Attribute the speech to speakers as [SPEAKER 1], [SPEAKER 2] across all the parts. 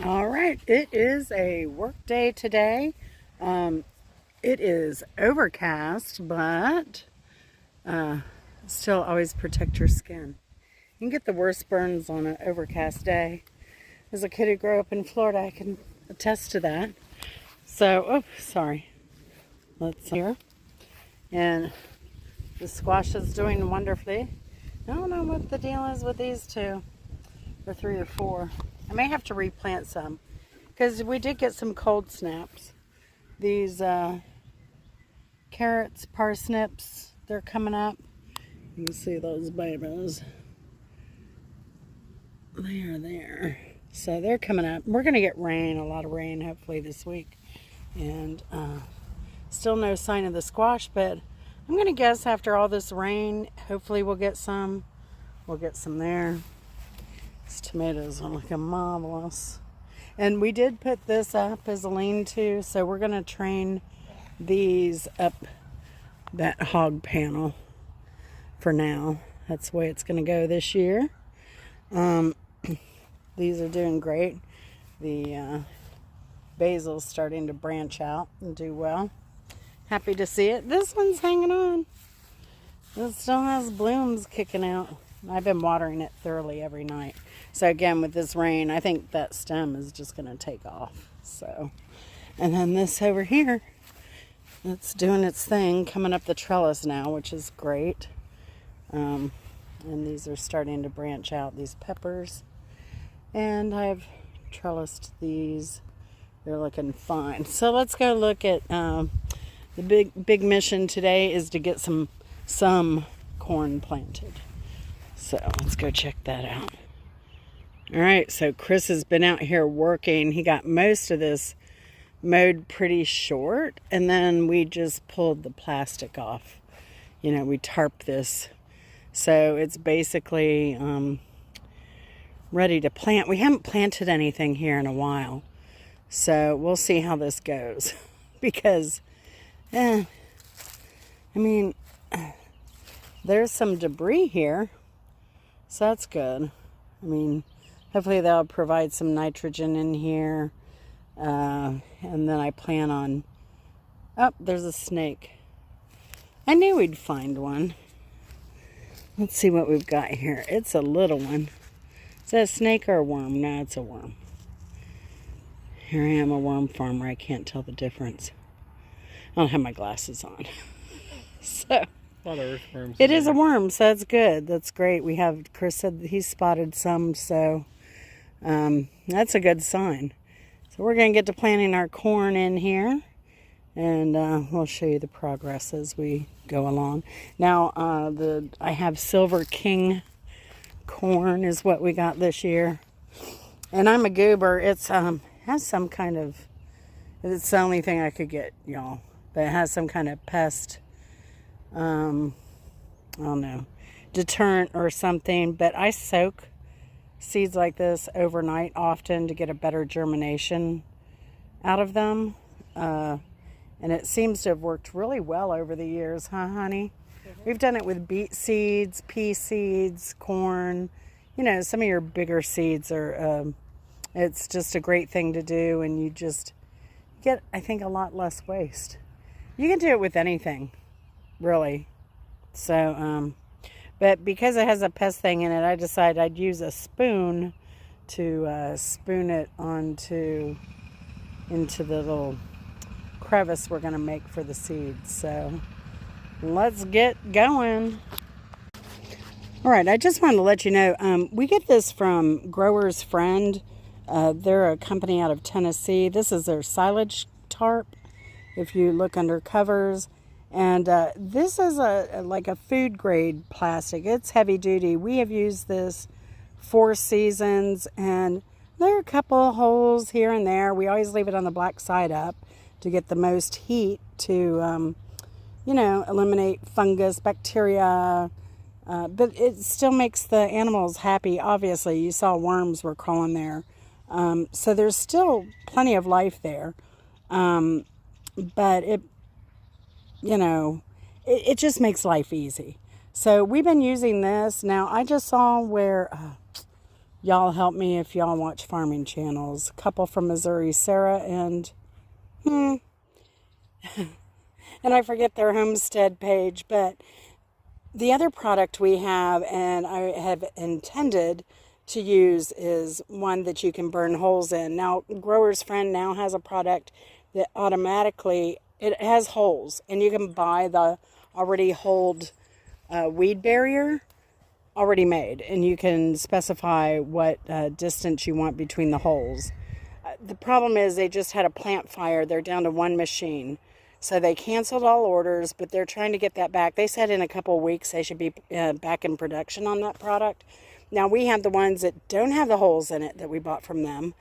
[SPEAKER 1] All right, it is a work day today. It is overcast, but still always protect your skin. You can get the worst burns on an overcast day. As a kid who grew up in Florida, I can attest to that. So, oh, sorry. Let's here. And the squash is doing wonderfully. I don't know what the deal is with these two, or three or four. I may have to replant some because we did get some cold snaps. These carrots, parsnips, they're coming up. You can see those babies. They are there. So they're coming up. We're going to get rain, a lot of rain, hopefully this week. And still no sign of the squash, but I'm going to guess after all this rain, hopefully we'll get some. We'll get some there. These tomatoes are looking marvelous. And we did put this up as a lean-to, so we're going to train these up that hog panel for now. That's the way it's going to go this year. These are doing great. The basil's starting to branch out and do well. Happy to see it. This one's hanging on. It still has blooms kicking out. I've been watering it thoroughly every night. So again, with this rain, I think that stem is just going to take off. So, and then this over here, it's doing its thing, coming up the trellis now, which is great. And these are starting to branch out, these peppers. And I've trellised these. They're looking fine. So let's go look at the big mission today is to get some corn planted. So let's go check that out. All right, so Chris has been out here working. He got most of this mowed pretty short, and then we just pulled the plastic off. You know, we tarp this. So it's basically ready to plant. We haven't planted anything here in a while. So we'll see how this goes. Because, I mean, there's some debris here. So that's good. I mean, hopefully that'll provide some nitrogen in here. And then I plan on... Oh, there's a snake. I knew we'd find one. Let's see what we've got here. It's a little one. Is that a snake or a worm? No, it's a worm. Here I am, a worm farmer. I can't tell the difference. I don't have my glasses on. So...
[SPEAKER 2] A lot of earthworms.
[SPEAKER 1] It is a worm, so that's good. That's great. We have, Chris said he's spotted some, so that's a good sign. So we're going to get to planting our corn in here, and we'll show you the progress as we go along. Now, I have Silver King corn is what we got this year, and I'm a goober. It's has some kind of, it's the only thing I could get, y'all, but it has some kind of pest. I don't know, deterrent or something, but I soak seeds like this overnight often to get a better germination out of them, and it seems to have worked really well over the years, huh, honey? Mm-hmm. We've done it with beet seeds, pea seeds, corn, you know, some of your bigger seeds are, it's just a great thing to do, and you just get, I think, a lot less waste. You can do it with anything. Really. So, but because it has a pest thing in it, I decided I'd use a spoon to spoon it into the little crevice we're going to make for the seeds. So, let's get going. All right, I just wanted to let you know, we get this from Grower's Friend. They're a company out of Tennessee. This is their silage tarp. If you look under covers. And this is like a food grade plastic. It's heavy duty. We have used this 4 seasons, and there are a couple of holes here and there. We always leave it on the black side up to get the most heat to, you know, eliminate fungus, bacteria. But it still makes the animals happy. Obviously, you saw worms were crawling there. So there's still plenty of life there. But it, you know, it just makes life easy. So we've been using this. Now, I just saw where, Y'all help me if y'all watch farming channels. A couple from Missouri, Sarah and and I forget their homestead page, but the other product we have and I have intended to use is one that you can burn holes in. Now, Grower's Friend now has a product that automatically, it has holes, and you can buy the already holed weed barrier already made, and you can specify what distance you want between the holes. The problem is they just had a plant fire. They're down to one machine. So they canceled all orders, but they're trying to get that back. They said in a couple of weeks they should be back in production on that product. Now we have the ones that don't have the holes in it that we bought from them.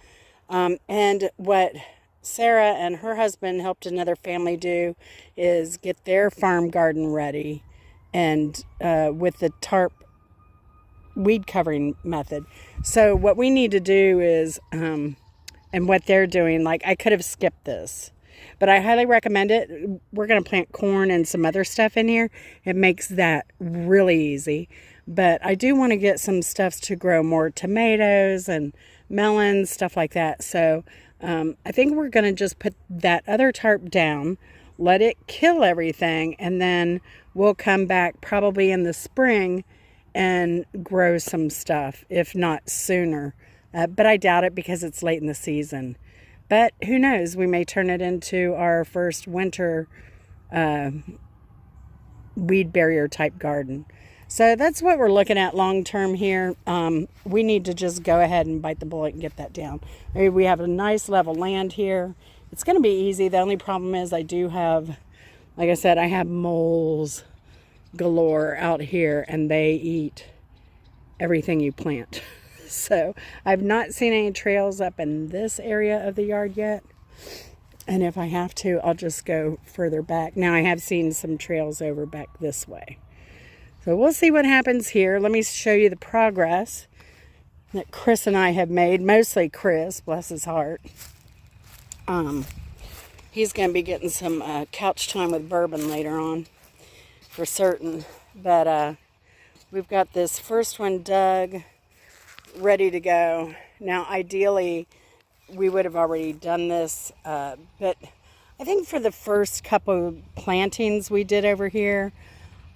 [SPEAKER 1] And what Sarah and her husband helped another family do is get their farm garden ready, and with the tarp weed covering method. So what we need to do is, and what they're doing, like I could have skipped this, but I highly recommend it. We're going to plant corn and some other stuff in here. It makes that really easy. But I do want to get some stuff to grow more tomatoes and melons, stuff like that. So I think we're going to just put that other tarp down, let it kill everything, and then we'll come back probably in the spring and grow some stuff, if not sooner. But I doubt it because it's late in the season. But who knows? We may turn it into our first winter weed barrier type garden. So that's what we're looking at long term here. We need to just go ahead and bite the bullet and get that down. Maybe we have a nice level land here. It's going to be easy. The only problem is I do have, like I said, I have moles galore out here, and they eat everything you plant. So I've not seen any trails up in this area of the yard yet. And if I have to, I'll just go further back. Now I have seen some trails over back this way. So we'll see what happens here. Let me show you the progress that Chris and I have made. Mostly Chris, bless his heart. He's going to be getting some couch time with bourbon later on, for certain. But we've got this first one dug, ready to go. Now ideally we would have already done this, but I think for the first couple of plantings we did over here,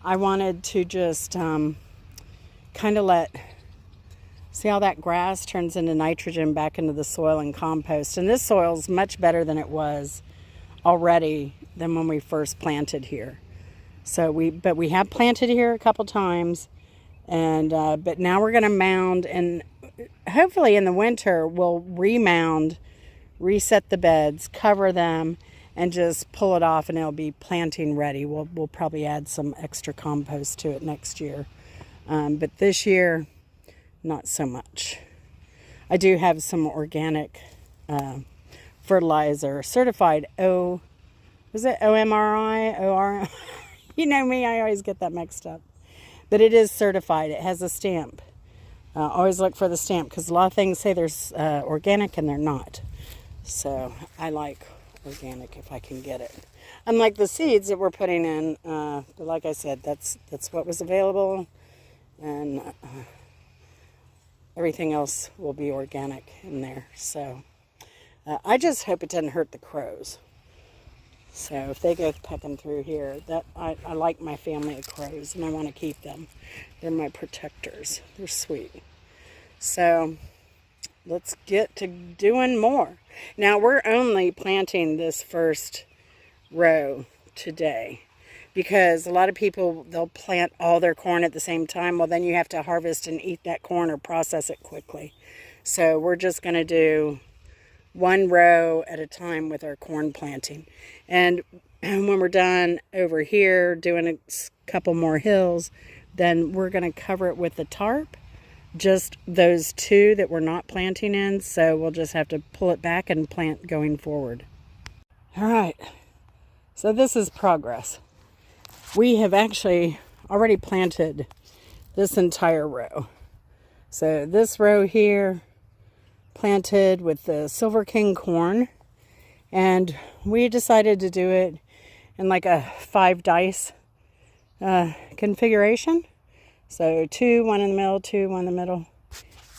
[SPEAKER 1] I wanted to just kind of see how that grass turns into nitrogen back into the soil and compost. And this soil is much better than it was already than when we first planted here. So but we have planted here a couple times. And but now we're going to mound, and hopefully in the winter we'll remound, reset the beds, cover them, and just pull it off, and it'll be planting ready. We'll probably add some extra compost to it next year. But this year, not so much. I do have some organic fertilizer, certified was it OMRI? OR? You know me, I always get that mixed up. But it is certified. It has a stamp. Always look for the stamp, because a lot of things say there's organic and they're not. So I like organic if I can get it. Unlike the seeds that we're putting in, but like I said, that's what was available, and everything else will be organic in there. So I just hope it doesn't hurt the crows. So if they go pecking through here, I like my family of crows, and I want to keep them. They're my protectors. They're sweet. So let's get to doing more. Now we're only planting this first row today, because a lot of people, they'll plant all their corn at the same time. Well, then you have to harvest and eat that corn or process it quickly. So we're just going to do one row at a time with our corn planting. And when we're done over here doing a couple more hills, then we're going to cover it with the tarp, just those two that we're not planting in. So we'll just have to pull it back and plant going forward. All right, so this is progress. We have actually already planted this entire row. So this row here, planted with the Silver King corn, and we decided to do it in like a 5 dice configuration. So 2, 1 in the middle, 2, 1 in the middle,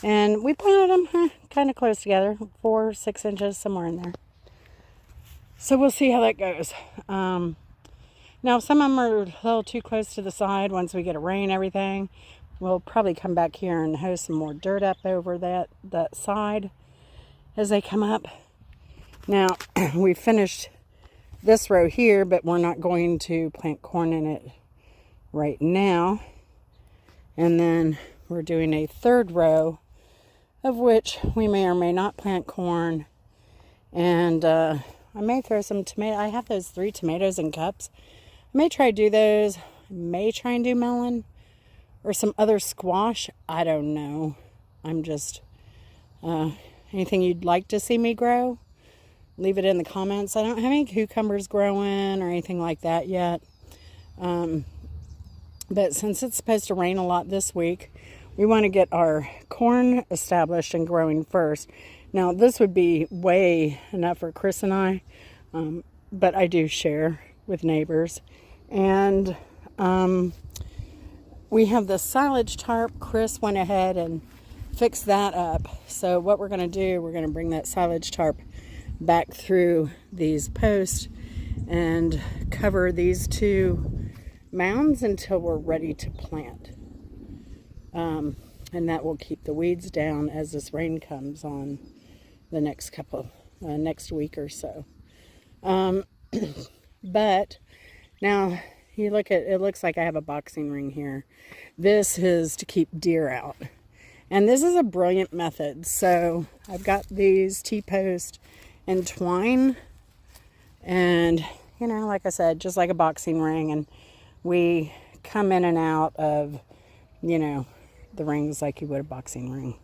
[SPEAKER 1] And we planted them kind of close together, 4 or 6 inches, somewhere in there. So we'll see how that goes. Now, some of them are a little too close to the side. Once we get a rain and everything, we'll probably come back here and hose some more dirt up over that side as they come up. Now, we finished this row here, but we're not going to plant corn in it right now. And then we're doing a third row, of which we may or may not plant corn. And I may throw some tomato. I have those 3 tomatoes in cups. I may try to do those. I may try and do melon or some other squash. I don't know. I'm just, anything you'd like to see me grow, leave it in the comments. I don't have any cucumbers growing or anything like that yet. But since it's supposed to rain a lot this week, we want to get our corn established and growing first. Now, this would be way enough for Chris and I, but I do share with neighbors. And we have the silage tarp. Chris went ahead and fixed that up. So what we're going to do, we're going to bring that silage tarp back through these posts and cover these 2 mounds until we're ready to plant. And that will keep the weeds down as this rain comes on the next next week or so. But now you look at it, looks like I have a boxing ring here. This is to keep deer out. And this is a brilliant method. So I've got these T-post and twine. And, you know, like I said, just like a boxing ring. And we come in and out of, you know, the rings like you would a boxing ring.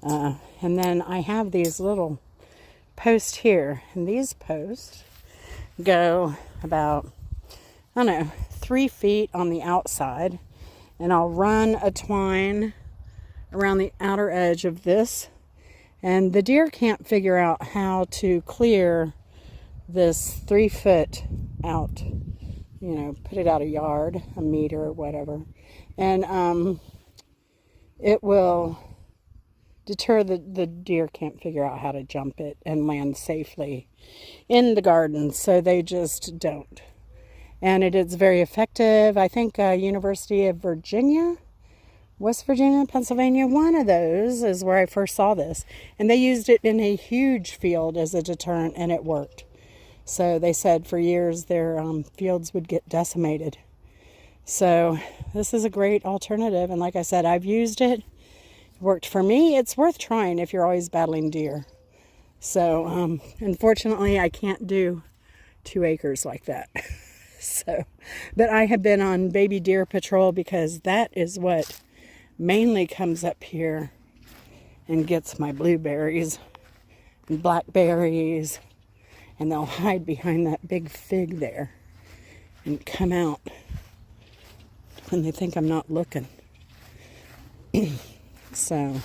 [SPEAKER 1] And then I have these little posts here. And these posts go about, I don't know, 3 feet on the outside. And I'll run a twine around the outer edge of this. And the deer can't figure out how to clear this 3 foot out. You know, put it out a yard, a meter, or whatever. And it will deter the deer can't figure out how to jump it and land safely in the garden, so they just don't. And it is very effective. I think University of Virginia, West Virginia, Pennsylvania, one of those is where I first saw this. And they used it in a huge field as a deterrent, and it worked. So they said for years their fields would get decimated. So this is a great alternative. And like I said, I've used it. It worked for me. It's worth trying if you're always battling deer. So unfortunately, I can't do 2 acres like that. So, but I have been on baby deer patrol because that is what mainly comes up here and gets my blueberries and blackberries. And they'll hide behind that big fig there and come out when they think I'm not looking. So,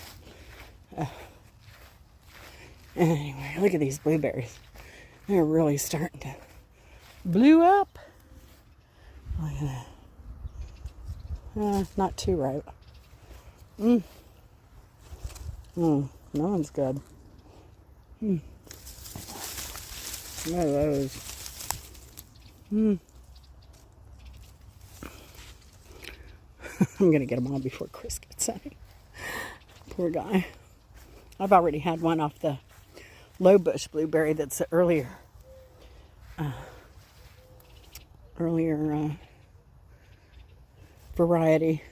[SPEAKER 1] anyway, look at these blueberries. They're really starting to blue up. Look at that. Not too ripe. No one's good. One of those. I'm going to get them all before Chris gets any. Poor guy. I've already had one off the low bush blueberry that's the earlier variety.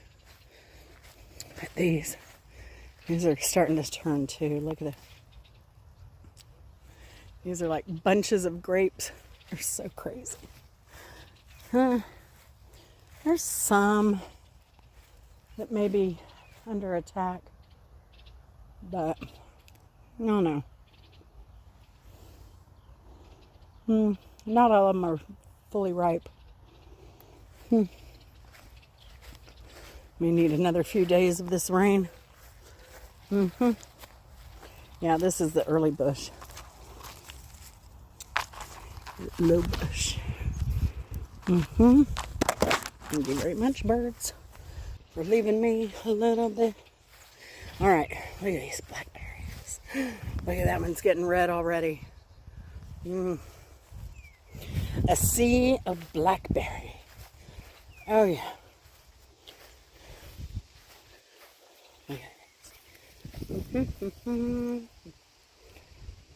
[SPEAKER 1] But these are starting to turn too. Look at that. These are like bunches of grapes. They're so crazy. There's some that may be under attack, but I don't know. Not all of them are fully ripe. We need another few days of this rain. Yeah, this is the early bush. Low bush. Thank you very much, birds, for leaving me a little bit All right, look at these blackberries. Look at that one's getting red already. A sea of blackberry. Oh yeah.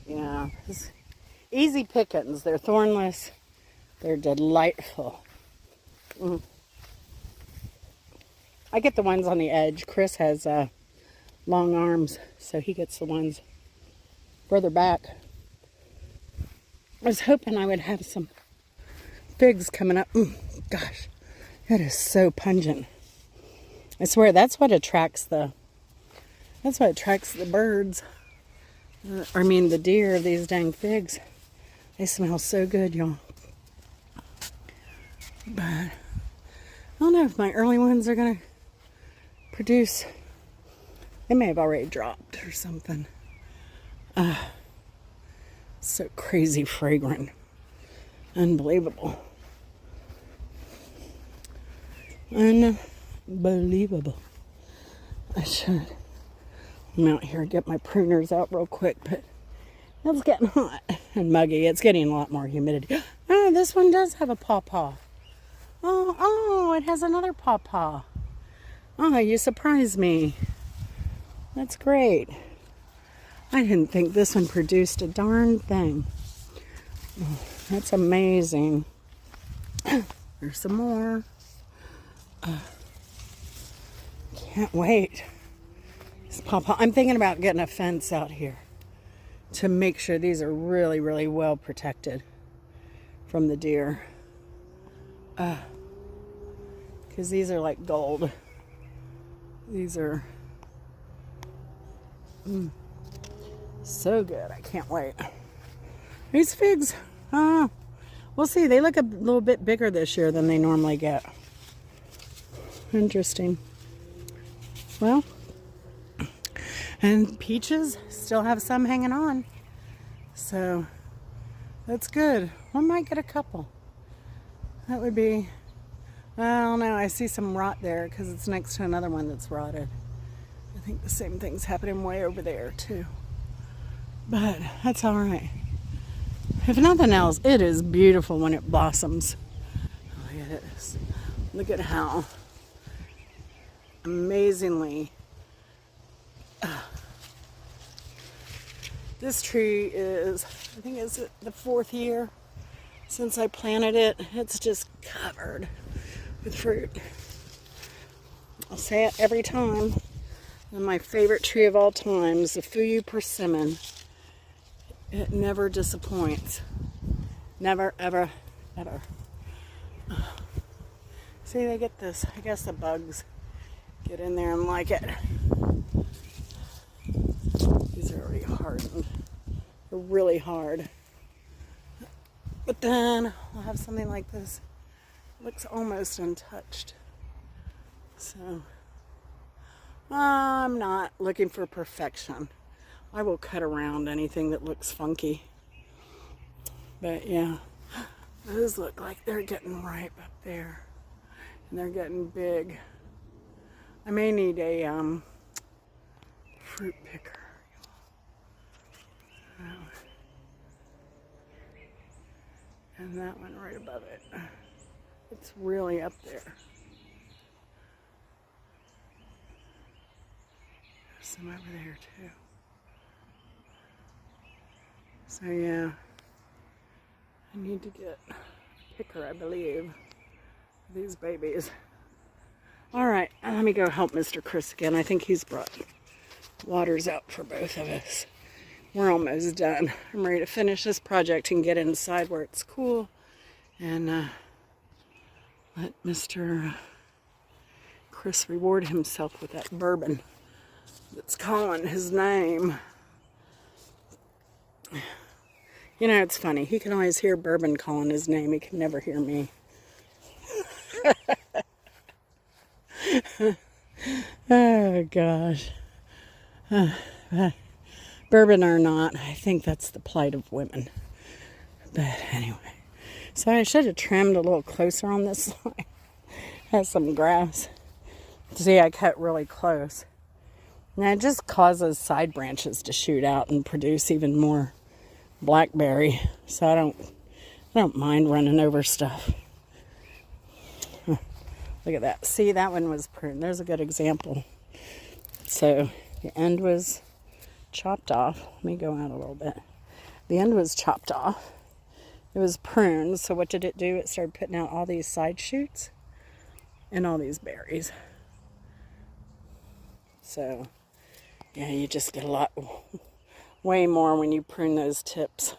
[SPEAKER 1] Yeah, easy pickings. They're thornless. They're delightful. I get the ones on the edge. Chris has long arms, so he gets the ones further back. I was hoping I would have some figs coming up. Gosh, that is so pungent. I swear that's what attracts the birds. I mean the deer, these dang figs. They smell so good, y'all. But I don't know if my early ones are gonna produce. They may have already dropped or something. So crazy fragrant. Unbelievable. Unbelievable. I should come out here and get my pruners out real quick, but it's getting hot and muggy. It's getting a lot more humidity. Oh, this one does have a pawpaw. Oh, it has another pawpaw. Oh, you surprised me. That's great. I didn't think this one produced a darn thing. Oh, that's amazing. There's some more. Can't wait. This pawpaw. I'm thinking about getting a fence out here to make sure these are really, really well protected from the deer. Because these are like gold. These are so good. I can't wait. These figs, we'll see. They look a little bit bigger this year than they normally get. Interesting. Well, and peaches still have some hanging on. So that's good. I might get a couple. That would be, I don't know. I see some rot there because it's next to another one that's rotted. I think the same thing's happening way over there too. But that's all right. If nothing else, it is beautiful when it blossoms. Look at this. Look at how amazingly this tree is, I think it's the 4th year since I planted it. It's just covered with fruit. I'll say it every time. And my favorite tree of all time is the Fuyu persimmon. It never disappoints. Never, ever, ever. See, they get this. I guess the bugs get in there and like it. These are already hardened. They're really hard. But then I'll have something like this. It looks almost untouched. So I'm not looking for perfection. I will cut around anything that looks funky. But yeah, those look like they're getting ripe up there. And they're getting big. I may need a fruit picker. And that one right above it. It's really up there. There's some over there too. So yeah, I need to get a picker, I believe, for these babies. All right, let me go help Mr. Chris again. I think he's brought waters out for both of us. We're almost done. I'm ready to finish this project and get inside where it's cool and let Mr. Chris reward himself with that bourbon that's calling his name. You know, it's funny. He can always hear bourbon calling his name. He can never hear me. Oh, gosh. Bourbon or not, I think that's the plight of women. But anyway. So I should have trimmed a little closer on this side. Has some grass. See, I cut really close. And it just causes side branches to shoot out and produce even more blackberry. So I don't mind running over stuff. Look at that. See, that one was pruned. There's a good example. So the end was chopped off. Let me go out a little bit. The end was chopped off. It was pruned. So what did it do? It started putting out all these side shoots and all these berries. So yeah, you just get a lot, way more when you prune those tips.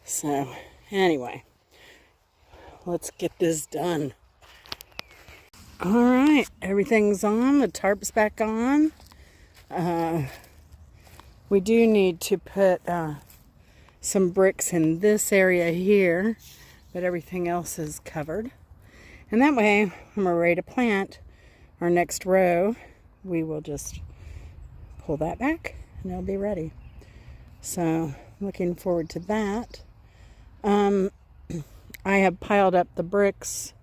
[SPEAKER 1] So anyway, let's get this done. All right, everything's on. The tarp's back on. We do need to put some bricks in this area here, but everything else is covered. And that way, when we're ready to plant our next row, we will just pull that back and it'll be ready. So, looking forward to that. I have piled up the bricks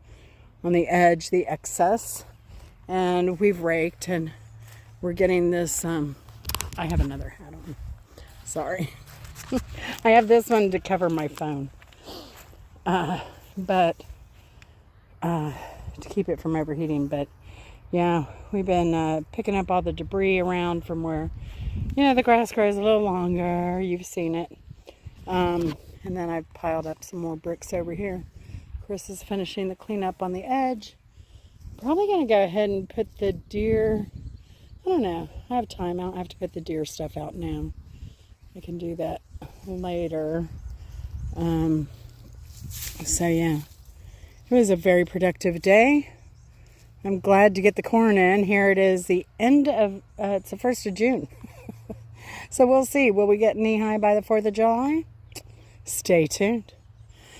[SPEAKER 1] on the edge, the excess, and we've raked, and we're getting this, I have another hat on, sorry. I have this one to cover my phone, but to keep it from overheating. But yeah, we've been picking up all the debris around from where, you know, the grass grows a little longer. You've seen it. And then I've piled up some more bricks over here. Chris is finishing the cleanup on the edge. Probably going to go ahead and put the deer, I don't know, I have time. I don't have to put the deer stuff out now. I can do that later. So yeah, it was a very productive day. I'm glad to get the corn in. Here it is, the end of, it's the 1st of June. So we'll see. Will we get knee high by the 4th of July? Stay tuned.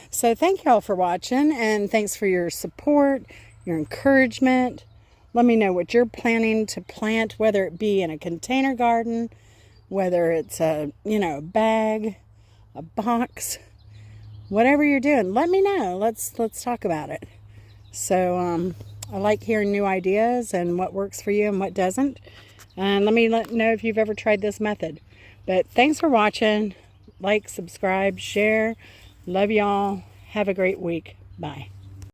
[SPEAKER 1] So thank you all for watching, and thanks for your support, your encouragement. Let me know what you're planning to plant, whether it be in a container garden, whether it's a, you know, a bag, a box, whatever you're doing. Let me know. Let's talk about it. So I like hearing new ideas and what works for you and what doesn't. And let me know if you've ever tried this method. But thanks for watching. Like, subscribe, share. Love y'all. Have a great week. Bye.